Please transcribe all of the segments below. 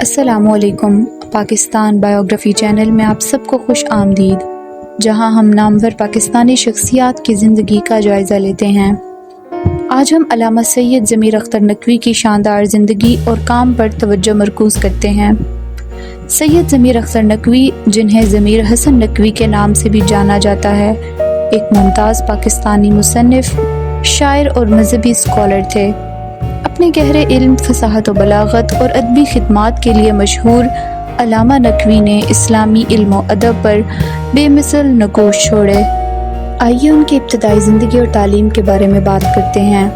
السلام علیکم۔ Pakistan biography channel میں آپ سب کو خوش آمدید، جہاں ہم نامور پاکستانی شخصیات کی زندگی کا جائزہ لیتے ہیں۔ آج ہم علامہ سید ضمیر اختر نقوی کی شاندار زندگی اور کام پر توجہ مرکوز کرتے ہیں۔ سید ضمیر اختر نقوی، جنہیں ضمیر حسن نقوی کے نام سے بھی جانا جاتا ہے، ایک ممتاز پاکستانی مصنف، شاعر اور مذہبی اسکالر تھے۔ اپنے گہرے علم، فصاحت و بلاغت اور ادبی خدمات کے لیے مشہور علامہ نقوی نے اسلامی علم و ادب پر بے مثل نقوش چھوڑے۔ آئیے ان کی ابتدائی زندگی اور تعلیم کے بارے میں بات کرتے ہیں۔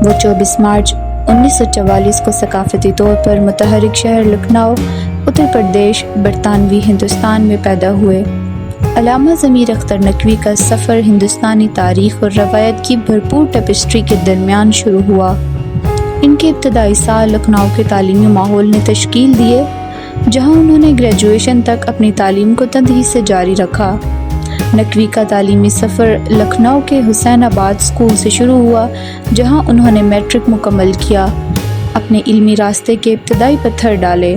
وہ 24 مارچ 1944 کو ثقافتی طور پر متحرک شہر لکھنؤ، اتر پردیش، برطانوی ہندوستان میں پیدا ہوئے۔ علامہ ضمیر اختر نقوی کا سفر ہندوستانی تاریخ اور روایت کی بھرپور ٹیپسٹری کے درمیان شروع ہوا۔ ان کے ابتدائی سال لکھنؤ کے تعلیمی ماحول نے تشکیل دیے، جہاں انہوں نے گریجویشن تک اپنی تعلیم کو تندہی سے جاری رکھا۔ نقوی کا تعلیمی سفر لکھنؤ کے حسین آباد اسکول سے شروع ہوا، جہاں انہوں نے میٹرک مکمل کیا، اپنے علمی راستے کے ابتدائی پتھر ڈالے۔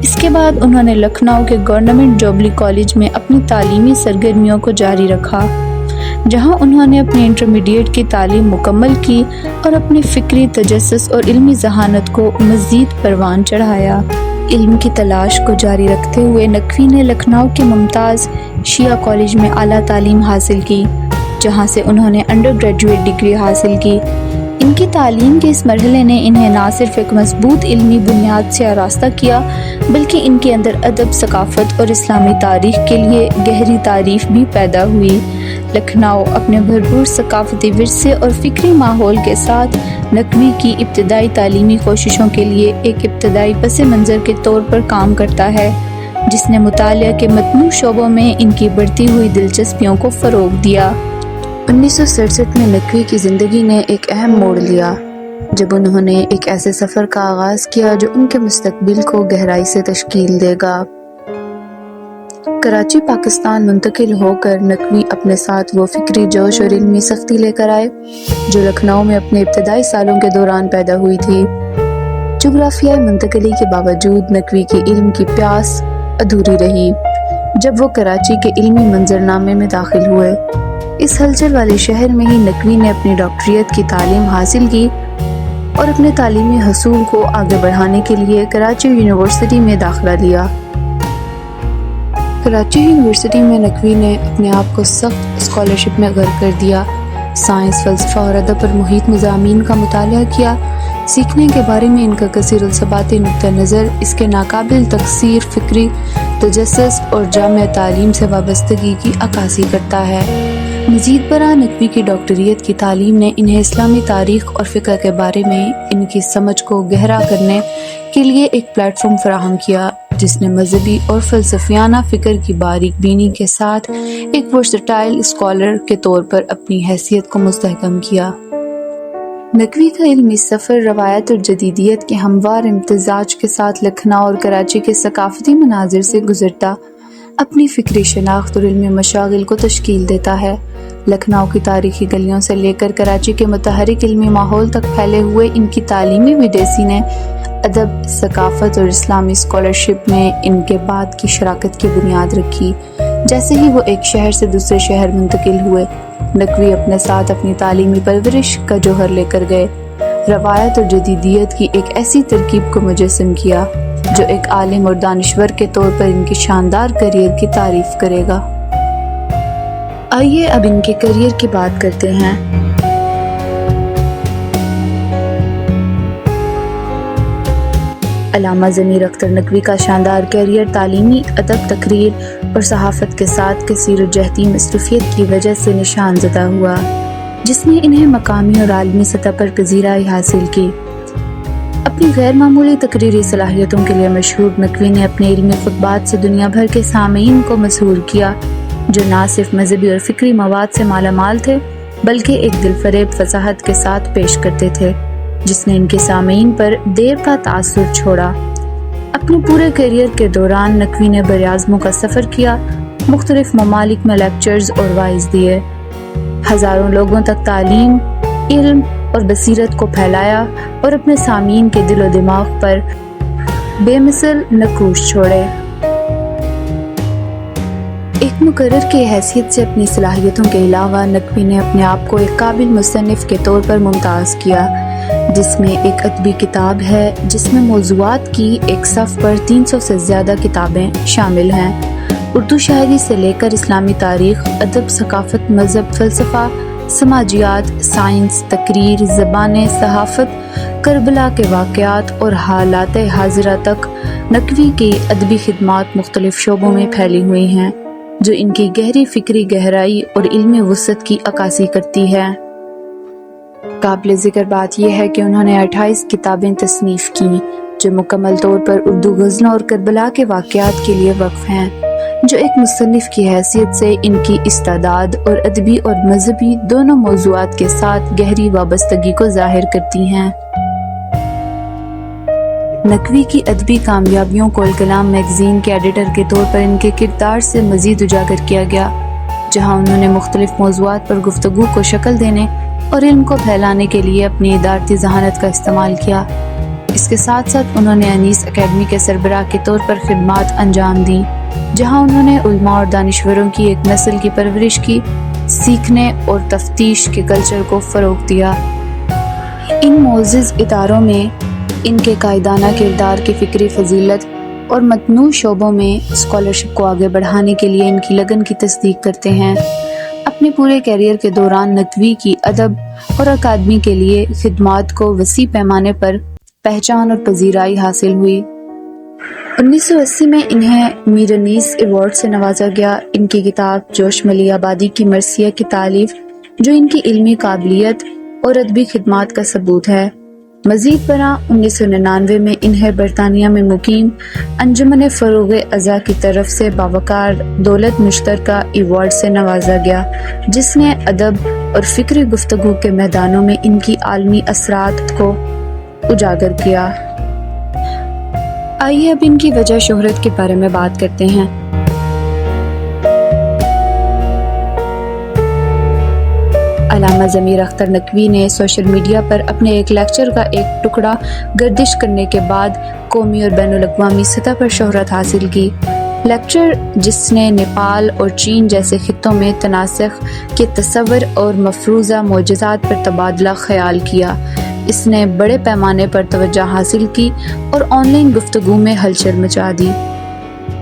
اس کے بعد انہوں نے لکھنؤ کے گورنمنٹ جوبلی کالج میں اپنی تعلیمی سرگرمیوں کو جاری رکھا، جہاں انہوں نے اپنی انٹرمیڈیٹ کی تعلیم مکمل کی اور اپنی فکری تجسس اور علمی ذہانت کو مزید پروان چڑھایا۔ علم کی تلاش کو جاری رکھتے ہوئے نقوی نے لکھنؤ کے ممتاز شیعہ کالج میں اعلیٰ تعلیم حاصل کی، جہاں سے انہوں نے انڈر گریجویٹ ڈگری حاصل کی۔ ان کی تعلیم کے اس مرحلے نے انہیں نہ صرف ایک مضبوط علمی بنیاد سے آراستہ کیا، بلکہ ان کے اندر ادب، ثقافت اور اسلامی تاریخ کے لیے گہری تعریف بھی پیدا ہوئی۔ لکھنؤ اپنے بھرپور ثقافتی ورثے اور فکری ماحول کے ساتھ نقوی کی ابتدائی تعلیمی کوششوں کے لیے ایک ابتدائی پس منظر کے طور پر کام کرتا ہے، جس نے مطالعہ کے متنوع شعبوں میں ان کی بڑھتی ہوئی دلچسپیوں کو فروغ دیا۔ 1967 میں نقوی کی زندگی نے ایک اہم موڑ لیا، جب انہوں نے ایک ایسے سفر کا آغاز کیا جو ان کے مستقبل کو گہرائی سے تشکیل دے گا۔ کراچی، پاکستان منتقل ہو کر نقوی اپنے ساتھ وہ فکری جوش اور علمی سختی لے کر آئے جو لکھنؤ میں اپنے ابتدائی سالوں کے دوران پیدا ہوئی تھی۔ جغرافیائی منتقلی کے باوجود نقوی کی علم کی پیاس ادھوری رہی۔ جب وہ کراچی کے علمی منظرنامے میں داخل ہوئے، اس ہلچل والے شہر میں ہی نقوی نے اپنی ڈاکٹریٹ کی تعلیم حاصل کی اور اپنے تعلیمی حصول کو آگے بڑھانے کے لیے کراچی یونیورسٹی میں داخلہ لیا۔ کراچی یونیورسٹی میں نقوی نے اپنے آپ کو سخت اسکالرشپ میں غرق کر دیا، سائنس، فلسفہ اور ادب پر محیط مضامین کا مطالعہ کیا۔ سیکھنے کے بارے میں ان کا کثیر الثباتی نقطہ نظر اس کے ناقابل تکثیر فکری تجسس اور جامع تعلیم سے وابستگی کی عکاسی کرتا ہے۔ مزید برآں نقوی کی ڈاکٹریٹ کی تعلیم نے انہیں اسلامی تاریخ اور فقہ کے بارے میں ان کی سمجھ کو گہرا کرنے کے لیے ایک پلیٹ فارم فراہم کیا، جس نے مذہبی اور فلسفیانہ فکر کی باریک بینی کے ساتھ ایک ورسٹائل اسکالر کے طور پر اپنی حیثیت کو مستحکم کیا۔ نقوی کا علمی سفر روایت اور جدیدیت کے ہموار امتزاج کے ساتھ لکھنؤ اور کراچی کے ثقافتی مناظر سے گزرتا اپنی فکری شناخت اور علمی مشاغل کو تشکیل دیتا ہے۔ لکھنؤ کی تاریخی گلیوں سے لے کر کراچی کے متحرک علمی ماحول تک پھیلے ہوئے ان کی تعلیمی وڈیسی نے ادب، ثقافت اور اسلامی اسکالرشپ میں ان کے بعد کی شراکت کی بنیاد رکھی۔ جیسے ہی وہ ایک شہر سے دوسرے شہر منتقل ہوئے، نقوی اپنے ساتھ اپنی تعلیمی پرورش کا جوہر لے کر گئے، روایت اور جدیدیت کی ایک ایسی ترکیب کو مجسم کیا جو ایک عالم اور دانشور کے طور پر ان کی شاندار کیریئر کی تعریف کرے گا۔ آئیے اب ان کے کیریئر کی بات کرتے ہیں۔ علامہ ضمیر اختر نقوی کا شاندار کیریئر تعلیمی، ادب، تقریر اور صحافت کے ساتھ کثیر الجہتی مصروفیت کی وجہ سے نشان زدہ ہوا، جس نے انہیں مقامی اور عالمی سطح پر پذیرائی حاصل کی۔ اپنی غیر معمولی تقریری صلاحیتوں کے لیے مشہور نقوی نے اپنے علمی خطبات سے دنیا بھر کے سامعین کو مسحور کیا، جو نہ صرف مذہبی اور فکری مواد سے مالا مال تھے، بلکہ ایک دل فریب فصاحت کے ساتھ پیش کرتے تھے، جس نے ان کے سامعین پر دیر کا تاثر چھوڑا۔ اپنے پورے کیریئر کے دوران نقوی نے براعظموں کا سفر کیا، مختلف ممالک میں لیکچرز اور وائز دیے، ہزاروں لوگوں تک تعلیم، علم اور بصیرت کو پھیلایا اور اپنے سامعین کے دل و دماغ پر بے مثل نقوش چھوڑے۔ ایک مقرر کی حیثیت سے اپنی صلاحیتوں کے علاوہ نقوی نے اپنے آپ کو ایک قابل مصنف کے طور پر ممتاز کیا، جس میں ایک ادبی کتاب ہے جس میں موضوعات کی ایک صف پر 300 سے زیادہ کتابیں شامل ہیں۔ اردو شاعری سے لے کر اسلامی تاریخ، ادب، ثقافت، مذہب، فلسفہ، سماجیات، سائنس، تقریر، زبانیں، صحافت، کربلا کے واقعات اور حالات حاضرہ تک نقوی کی ادبی خدمات مختلف شعبوں میں پھیلی ہوئی ہیں، جو ان کی گہری فکری گہرائی اور علمی وسعت کی عکاسی کرتی ہے۔ قابل ذکر بات یہ ہے کہ انہوں نے 28 کتابیں تصنیف کیں، جو مکمل طور پر اردو غزلوں اور کربلا کے واقعات کے لیے وقف ہیں، جو ایک مصنف کی حیثیت سے ان کی استعداد اور ادبی اور مذہبی دونوں موضوعات کے ساتھ گہری وابستگی کو ظاہر کرتی ہیں۔ نقوی کی ادبی کامیابیوں کو الکلام میگزین کے ایڈیٹر کے طور پر ان کے کردار سے مزید اجاگر کیا گیا، جہاں انہوں نے مختلف موضوعات پر گفتگو کو شکل دینے اور علم کو پھیلانے کے لیے اپنی ادارتی ذہانت کا استعمال کیا۔ اس کے ساتھ ساتھ انہوں نے انیس اکیڈمی کے سربراہ کے طور پر خدمات انجام دیں، جہاں انہوں نے علماء اور دانشوروں کی ایک نسل کی پرورش کی، سیکھنے اور تفتیش کے کلچر کو فروغ دیا۔ ان معزز اداروں میں ان کے قائدانہ کردار کی فکری فضیلت اور متنوع شعبوں میں اسکالرشپ کو آگے بڑھانے کے لیے ان کی لگن کی تصدیق کرتے ہیں۔ اپنے پورے کیریئر کے دوران نقوی کی ادب اور اکادمی کے لیے خدمات کو وسیع پیمانے پر پہچان اور پذیرائی حاصل ہوئی۔ 1980 میں انہیں میر انیس ایوارڈ سے نوازا گیا۔ ان کی کتاب جوش ملی آبادی کی مرثیہ کی تالیف، جو ان کی علمی قابلیت اور ادبی خدمات کا ثبوت ہے۔ مزید برآں 1999 میں انہیں برطانیہ میں مقیم انجمن فروغ ازاں کی طرف سے باوقار دولت مشترکہ ایوارڈ سے نوازا گیا، جس نے ادب اور فکری گفتگو کے میدانوں میں ان کی عالمی اثرات کو اجاگر کیا۔ آئیے اب ان کی وجہ شہرت کے بارے میں بات کرتے ہیں۔ علامہ ضمیر اختر نقوی نے سوشل میڈیا پر اپنے ایک لیکچر کا ایک ٹکڑا گردش کرنے کے بعد قومی اور بین الاقوامی سطح پر شہرت حاصل کی۔ لیکچر، جس نے نیپال اور چین جیسے خطوں میں تناسخ کے تصور اور مفروضہ معجزات پر تبادلہ خیال کیا، اس نے بڑے پیمانے پر توجہ حاصل کی اور آن لائن گفتگو میں ہلچل مچا دی۔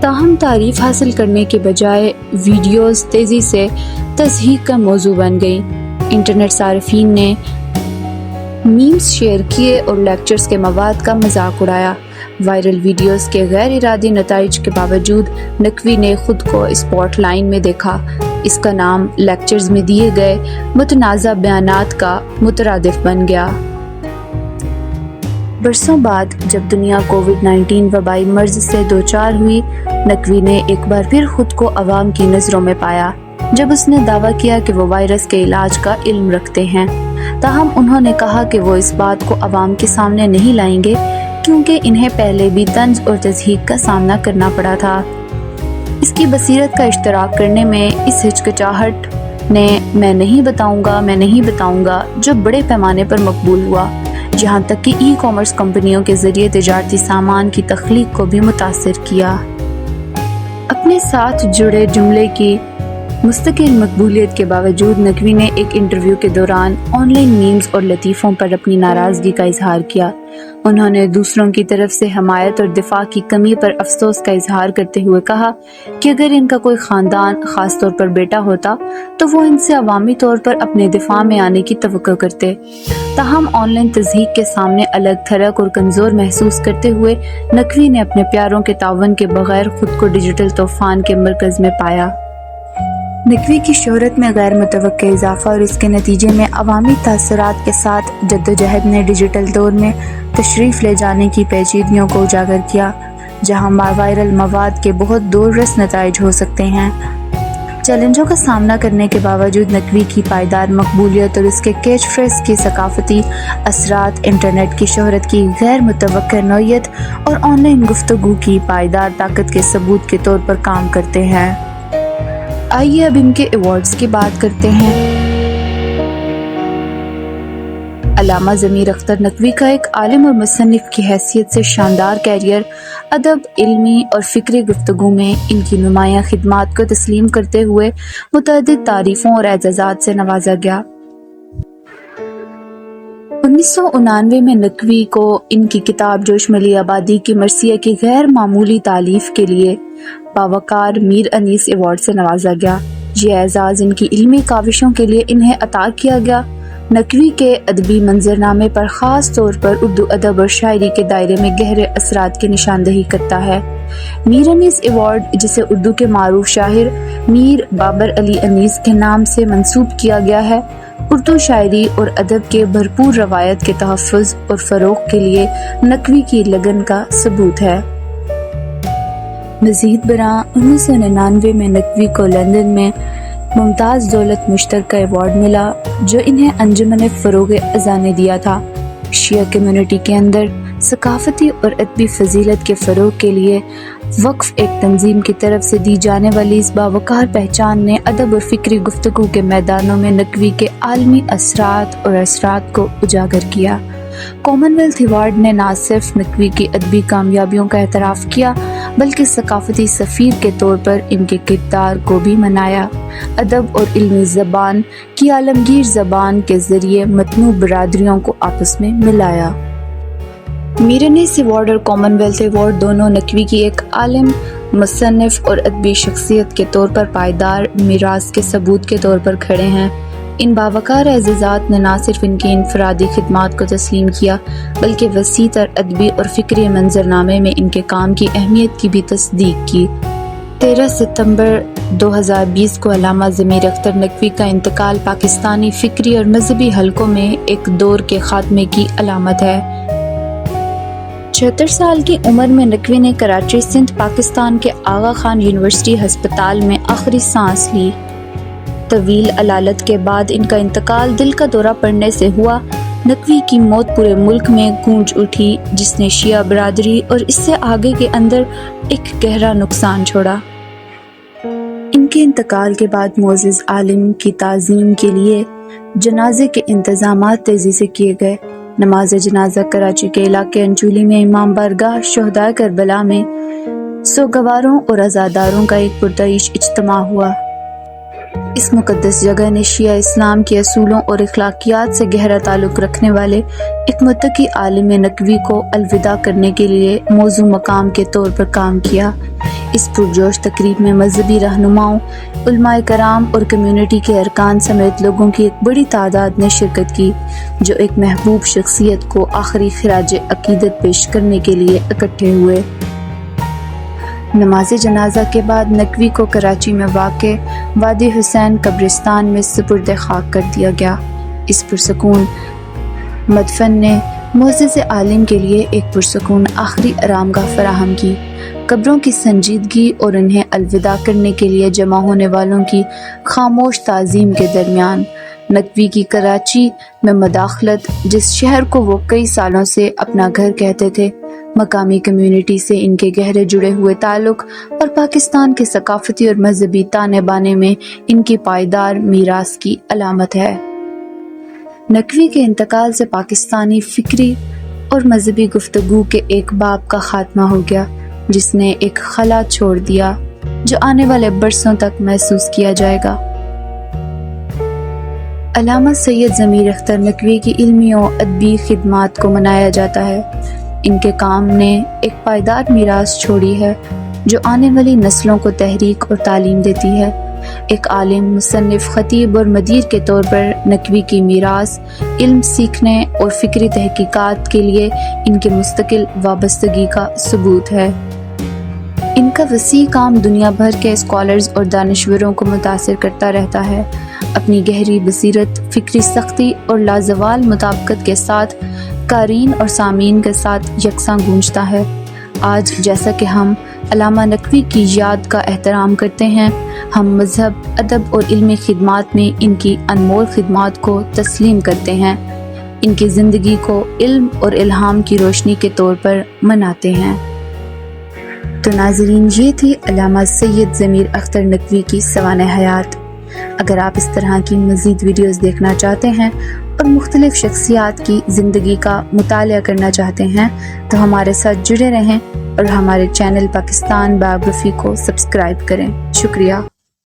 تاہم تعریف حاصل کرنے کے بجائے ویڈیوز تیزی سے تصحیح کا موضوع بن گئی۔ انٹرنیٹ صارفین نے میمز شیئر کیے اور لیکچرز کے مواد کا مذاق اڑایا۔ وائرل ویڈیوز کے غیر ارادی نتائج کے باوجود نقوی نے خود کو اسپاٹ لائن میں دیکھا۔ اس کا نام لیکچرز میں دیے گئے متنازع بیانات کا مترادف بن گیا۔ برسوں بعد جب دنیا کووڈ-19 وبائی مرض سے دوچار ہوئی، نقوی نے ایک بار پھر خود کو عوام کی نظروں میں پایا، جب اس نے دعویٰ کیا کہ وہ وائرس کے علاج کا علم رکھتے ہیں۔ تاہم انہوں نے کہا کہ وہ اس بات کو عوام کے سامنے نہیں لائیں گے، کیونکہ انہیں پہلے بھی طنز اور تضحیک کا سامنا کرنا پڑا تھا۔ اس کی بصیرت کا اشتراک کرنے میں اس ہچکچاہٹ نے میں نہیں بتاؤں گا جو بڑے پیمانے پر مقبول ہوا، یہاں تک کہ ای کامرس کمپنیوں کے ذریعے تجارتی سامان کی تخلیق کو بھی متاثر کیا۔ اپنے ساتھ جڑے جملے کی مستقل مقبولیت کے باوجود نقوی نے ایک انٹرویو کے دوران آن لائن میمز اور لطیفوں پر اپنی ناراضگی کا اظہار کیا۔ انہوں نے دوسروں کی طرف سے حمایت اور دفاع کی کمی پر افسوس کا اظہار کرتے ہوئے کہا کہ اگر ان کا کوئی خاندان، خاص طور پر بیٹا ہوتا، تو وہ ان سے عوامی طور پر اپنے دفاع میں آنے کی توقع کرتے۔ تاہم آن لائن تضحیک کے سامنے الگ تھلگ اور کمزور محسوس کرتے ہوئے نقوی نے اپنے پیاروں کے تعاون کے بغیر خود کو ڈیجیٹل طوفان کے مرکز میں پایا۔ نقوی کی شہرت میں غیر متوقع اضافہ اور اس کے نتیجے میں عوامی تاثرات کے ساتھ جدوجہد نے ڈیجیٹل دور میں تشریف لے جانے کی پیچیدگیوں کو اجاگر کیا، جہاں وائرل مواد کے بہت دور رس نتائج ہو سکتے ہیں۔ چیلنجوں کا سامنا کرنے کے باوجود نقوی کی پائیدار مقبولیت اور اس کے کیچ فریز کی ثقافتی اثرات انٹرنیٹ کی شہرت کی غیر متوقع نوعیت اور آن لائن گفتگو کی پائیدار طاقت کے ثبوت کے طور پر کام کرتے ہیں۔ آئیے اب ان کے ایوارڈز کی بات کرتے ہیں۔ علامہ ضمیر اختر نقوی کا ایک عالم اور مصنف کی حیثیت سے شاندار کیریئر ادب، علمی اور فکری گفتگو میں ان کی نمایاں خدمات کو تسلیم کرتے ہوئے متعدد تعریفوں اور اعزازات سے نوازا گیا۔ 1999 میں نقوی کو ان کی کتاب جوش ملی آبادی کی مرثیہ کی غیر معمولی تالیف کے لیے باوقار میر انیس ایوارڈ سے نوازا گیا۔ یہ اعزاز ان کی علمی کاوشوں کے لیے انہیں عطا کیا گیا۔ نقوی کے ادبی منظرنامے پر خاص طور پر اردو ادب اور شاعری کے دائرے میں گہرے اثرات کی نشاندہی کرتا ہے۔ میر انیس ایوارڈ، جسے اردو کے معروف شاعر میر بابر علی انیس کے نام سے منسوب کیا گیا ہے، اردو شاعری اور ادب کے بھرپور روایت کے تحفظ اور فروغ کے لیے نقوی کی لگن کا ثبوت ہے۔ مزید برآں 1999 میں نقوی کو لندن میں ممتاز دولت مشترکہ ایوارڈ ملا، جو انہیں انجمن فروغ اذان نے دیا تھا۔ شیعہ کمیونٹی کے اندر ثقافتی اور ادبی فضیلت کے فروغ کے لیے وقف ایک تنظیم کی طرف سے دی جانے والی اس باوقار پہچان نے ادب اور فکری گفتگو کے میدانوں میں نقوی کے عالمی اثرات کو اجاگر کیا۔ کامن ویلتھ ایوارڈ نے نہ صرف نقوی کی ادبی کامیابیوں کا اعتراف کیا، بلکہ ثقافتی سفیر کے طور پر ان کے کردار کو بھی منایا۔ ادب اور علمی زبان کی عالمگیر زبان کے ذریعے متنوع برادریوں کو آپس میں ملایا۔ میر انیس ایوارڈ اور کامن ویلتھ ایوارڈ دونوں نقوی کی ایک عالم، مصنف اور ادبی شخصیت کے طور پر پائیدار میراث کے ثبوت کے طور پر کھڑے ہیں۔ ان باوقار اعزازات نے نہ صرف ان کی انفرادی خدمات کو تسلیم کیا، بلکہ وسیع تر ادبی اور فکری منظرنامے میں ان کے کام کی اہمیت کی بھی تصدیق کی۔ 13 ستمبر 2020 کو علامہ ضمیر اختر نقوی کا انتقال پاکستانی فکری اور مذہبی حلقوں میں ایک دور کے خاتمے کی علامت ہے۔ 76 سال کی عمر میں نقوی نے کراچی سندھ پاکستان کے آغا خان یونیورسٹی ہسپتال میں آخری سانس لی۔ طویل علالت کے بعد ان کا انتقال دل کا دورہ پڑنے سے ہوا۔ نقوی کی موت پورے ملک میں گونج اٹھی، جس نے شیعہ برادری اور اس سے آگے کے اندر ایک گہرا نقصان چھوڑا۔ ان کے انتقال کے بعد معزز عالم کی تعظیم کے لیے جنازے کے انتظامات تیزی سے کیے گئے۔ نماز جنازہ کراچی کے علاقے انچولی میں امام بارگاہ شہدائے کربلا میں سوگواروں اور عزاداروں کا ایک پرتعیش اجتماع ہوا۔ اس مقدس جگہ نے شیعہ اسلام کے اصولوں اور اخلاقیات سے گہرا تعلق رکھنے والے ایک متقی عالم نقوی کو الوداع کرنے کے لیے موزوں مقام کے طور پر کام کیا۔ اس پرجوش تقریب میں مذہبی رہنماؤں، علماء کرام اور کمیونٹی کے ارکان سمیت لوگوں کی ایک بڑی تعداد نے شرکت کی، جو ایک محبوب شخصیت کو آخری خراج عقیدت پیش کرنے کے لیے اکٹھے ہوئے۔ نماز جنازہ کے بعد نقوی کو کراچی میں واقع وادی حسین قبرستان میں سپرد خاک کر دیا گیا۔ اس پرسکون مدفن نے معزز عالم کے لیے ایک پرسکون آخری آرامگاہ فراہم کی۔ قبروں کی سنجیدگی اور انہیں الوداع کرنے کے لیے جمع ہونے والوں کی خاموش تعظیم کے درمیان نقوی کی کراچی میں مداخلت، جس شہر کو وہ کئی سالوں سے اپنا گھر کہتے تھے، مقامی کمیونٹی سے ان کے گہرے جڑے ہوئے تعلق اور پاکستان کے ثقافتی اور مذہبی تانے بانے میں ان کی پائیدار میراث کی علامت ہے۔ نقوی کے انتقال سے پاکستانی فکری اور مذہبی گفتگو کے ایک باب کا خاتمہ ہو گیا، جس نے ایک خلا چھوڑ دیا جو آنے والے برسوں تک محسوس کیا جائے گا۔ علامہ سید ضمیر اختر نقوی کی علمی و ادبی خدمات کو منایا جاتا ہے۔ ان کے کام نے ایک پائیدار میراث چھوڑی ہے جو آنے والی نسلوں کو تحریک اور تعلیم دیتی ہے۔ ایک عالم، مصنف، خطیب اور مدیر کے طور پر نقوی کی میراث علم سیکھنے اور فکری تحقیقات کے لیے ان کے مستقل وابستگی کا ثبوت ہے۔ ان کا وسیع کام دنیا بھر کے اسکالرز اور دانشوروں کو متاثر کرتا رہتا ہے۔ اپنی گہری بصیرت، فکری سختی اور لازوال مطابقت کے ساتھ قارئین اور سامعین کے ساتھ یکساں گونجتا ہے۔ آج جیسا کہ ہم علامہ نقوی کی یاد کا احترام کرتے ہیں، ہم مذہب، ادب اور علمی خدمات میں ان کی انمول خدمات کو تسلیم کرتے ہیں، ان کی زندگی کو علم اور الہام کی روشنی کے طور پر مناتے ہیں۔ تو ناظرین، یہ تھی علامہ سید ضمیر اختر نقوی کی سوانح حیات۔ اگر آپ اس طرح کی مزید ویڈیوز دیکھنا چاہتے ہیں اور مختلف شخصیات کی زندگی کا مطالعہ کرنا چاہتے ہیں تو ہمارے ساتھ جڑے رہیں اور ہمارے چینل پاکستان بایوگرافی کو سبسکرائب کریں۔ شکریہ۔